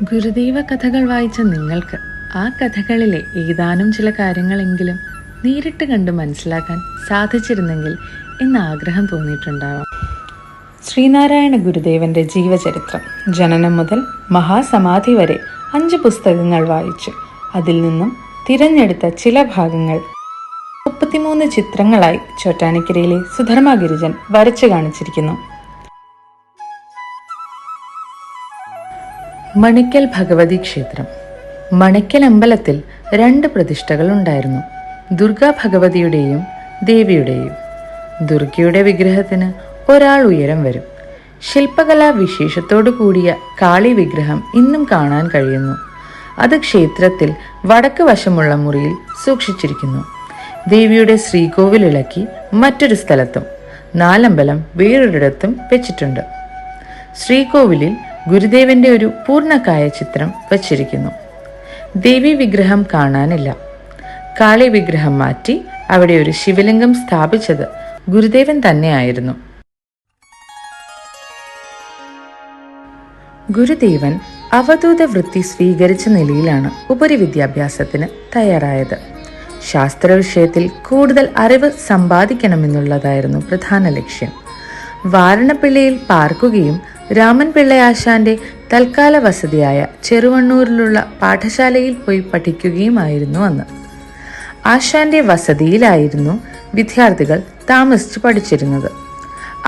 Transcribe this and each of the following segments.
ഗുരുദേവ കഥകൾ വായിച്ച നിങ്ങൾക്ക് ആ കഥകളിലെ ഏതാനും ചില കാര്യങ്ങളെങ്കിലും നേരിട്ട് കണ്ട് മനസ്സിലാക്കാൻ സാധിച്ചിരുന്നെങ്കിൽ എന്ന ആഗ്രഹം തോന്നിയിട്ടുണ്ടാവാം. ശ്രീനാരായണ ഗുരുദേവന്റെ ജീവചരിത്രം ജനനം മുതൽ മഹാസമാധി വരെ 5 പുസ്തകങ്ങൾ വായിച്ചു. അതിൽ നിന്നും തിരഞ്ഞെടുത്ത ചില ഭാഗങ്ങൾ 33 ചിത്രങ്ങളായി ചോറ്റാനിക്കരയിലെ സുധർമ്മ ഗിരിജൻ വരച്ചു കാണിച്ചിരിക്കുന്നു. മണിക്കൽ ഭഗവതി ക്ഷേത്രം. മണിക്കൽ അമ്പലത്തിൽ 2 പ്രതിഷ്ഠകൾ ഉണ്ടായിരുന്നു, ദുർഗാ ഭഗവതിയുടെയും ദേവിയുടെയും. ദുർഗയുടെ വിഗ്രഹത്തിന് ഒരാൾ ഉയരം വരും. ശില്പകലാ വിശേഷത്തോടു കൂടിയ കാളി വിഗ്രഹം ഇന്നും കാണാൻ കഴിയുന്നു. അത് ക്ഷേത്രത്തിൽ വടക്ക് വശമുള്ള മുറിയിൽ സൂക്ഷിച്ചിരിക്കുന്നു. ദേവിയുടെ ശ്രീകോവിലിളക്കി മറ്റൊരു സ്ഥലത്തും 4 അമ്പലം വേറൊരിടത്തും വെച്ചിട്ടുണ്ട്. ശ്രീകോവിലിൽ ഗുരുദേവന്റെ ഒരു പൂർണ്ണകായ ചിത്രം വച്ചിരിക്കുന്നു. ദേവി വിഗ്രഹം കാണാനില്ല. കാളി വിഗ്രഹം മാറ്റി അവിടെ ഒരു ശിവലിംഗം സ്ഥാപിച്ചത് ഗുരുദേവൻ തന്നെയായിരുന്നു. ഗുരുദേവൻ അവധൂത വൃത്തി സ്വീകരിച്ച നിലയിലാണ് ഉപരിവിദ്യാഭ്യാസത്തിന് തയ്യാറായത്. ശാസ്ത്ര വിഷയത്തിൽ കൂടുതൽ അറിവ് സമ്പാദിക്കണമെന്നുള്ളതായിരുന്നു പ്രധാന ലക്ഷ്യം. വാരണപ്പിള്ളിയിൽ പാർക്കുകയും രാമൻ പിള്ളയാശാന്റെ തൽക്കാല വസതിയായ ചെറുവണ്ണൂരിലുള്ള പാഠശാലയിൽ പോയി പഠിക്കുകയുമായിരുന്നു അന്ന്. ആശാന്റെ വസതിയിലായിരുന്നു വിദ്യാർത്ഥികൾ താമസിച്ചു പഠിച്ചിരുന്നത്.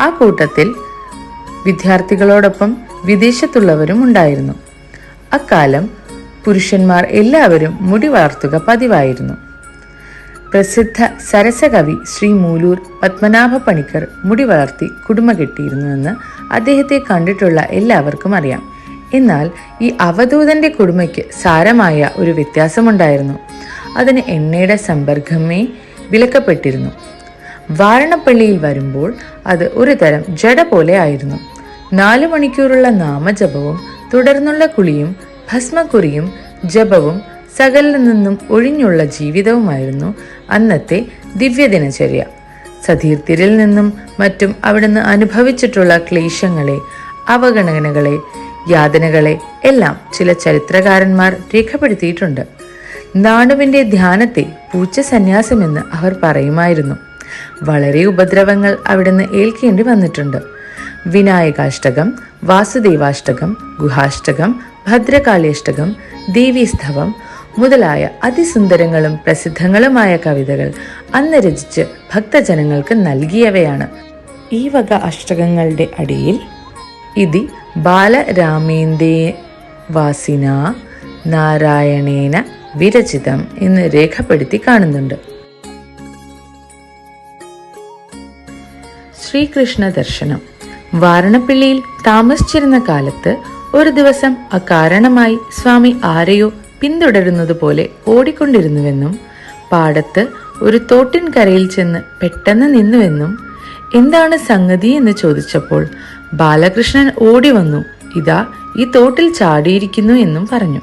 ആ കൂട്ടത്തിൽ വിദ്യാർത്ഥികളോടൊപ്പം വിദേശത്തുള്ളവരും ഉണ്ടായിരുന്നു. അക്കാലം പുരുഷന്മാർ എല്ലാവരും മുടി വളർത്തുക പതിവായിരുന്നു. പ്രസിദ്ധ സരസകവി ശ്രീ മൂലൂർ പത്മനാഭ പണിക്കർ മുടി വളർത്തി കുടുമ കെട്ടിയിരുന്നുവെന്ന് അദ്ദേഹത്തെ കണ്ടിട്ടുള്ള എല്ലാവർക്കും അറിയാം. എന്നാൽ ഈ അവധൂതന്റെ കുടുമയ്ക്ക് സാരമായ ഒരു വ്യത്യാസമുണ്ടായിരുന്നു. അതിന് എണ്ണയുടെ സമ്പർക്കമേ വിലക്കപ്പെട്ടിരുന്നു. വാരണപ്പള്ളിയിൽ വരുമ്പോൾ അത് ഒരു തരം ജട പോലെ ആയിരുന്നു. 4 മണിക്കൂറുള്ള നാമജപവും തുടർന്നുള്ള കുളിയും ഭസ്മക്കുറിയും ജപവും സകലിൽ നിന്നും ഒഴിഞ്ഞുള്ള ജീവിതവുമായിരുന്നു അന്നത്തെ ദിവ്യദിനചര്യ. സതീർത്ഥ്യരിൽ നിന്നും മറ്റും അവിടുന്ന് അനുഭവിച്ചിട്ടുള്ള ക്ലേശങ്ങളെ, അവഗണനകളെ, യാതനകളെ എല്ലാം ചില ചരിത്രകാരന്മാർ രേഖപ്പെടുത്തിയിട്ടുണ്ട്. നാണുവിന്റെ ധ്യാനത്തെ പൂച്ച സന്യാസമെന്ന് അവർ പറയുമായിരുന്നു. വളരെ ഉപദ്രവങ്ങൾ അവിടുന്ന് ഏൽക്കേണ്ടി വന്നിട്ടുണ്ട്. വിനായകാഷ്ടകം, വാസുദേവാഷ്ടകം, ഗുഹാഷ്ടകം, ഭദ്രകാളിയഷ്ടകം, ദേവീസ്തവം മുതലായ അതിസുന്ദരങ്ങളും പ്രസിദ്ധങ്ങളുമായ കവിതകൾ അന്ന് രചിച്ച് ഭക്തജനങ്ങൾക്ക് നൽകിയവയാണ്. ഈ വക അഷ്ടകങ്ങളുടെ അടിയിൽ ഇതി ബാലരാമേന്ദേ വാസിന നാരായണേന വിരചിതം എന്ന് രേഖപ്പെടുത്തി കാണുന്നുണ്ട്. ശ്രീകൃഷ്ണ ദർശനം. വാരണപ്പിള്ളിയിൽ താമസിച്ചിരുന്ന കാലത്ത് ഒരു ദിവസം അകാരണമായി സ്വാമി ആരെയോ പിന്തുടരുന്നത് പോലെ ഓടിക്കൊണ്ടിരുന്നുവെന്നും പാടത്ത് ഒരു തോട്ടിൻകരയിൽ ചെന്ന് പെട്ടെന്ന് നിന്നുവെന്നും എന്താണ് സംഗതി എന്ന് ചോദിച്ചപ്പോൾ ബാലകൃഷ്ണൻ ഓടി വന്നു, ഇതാ ഈ തോട്ടിൽ ചാടിയിരിക്കുന്നു എന്നും പറഞ്ഞു.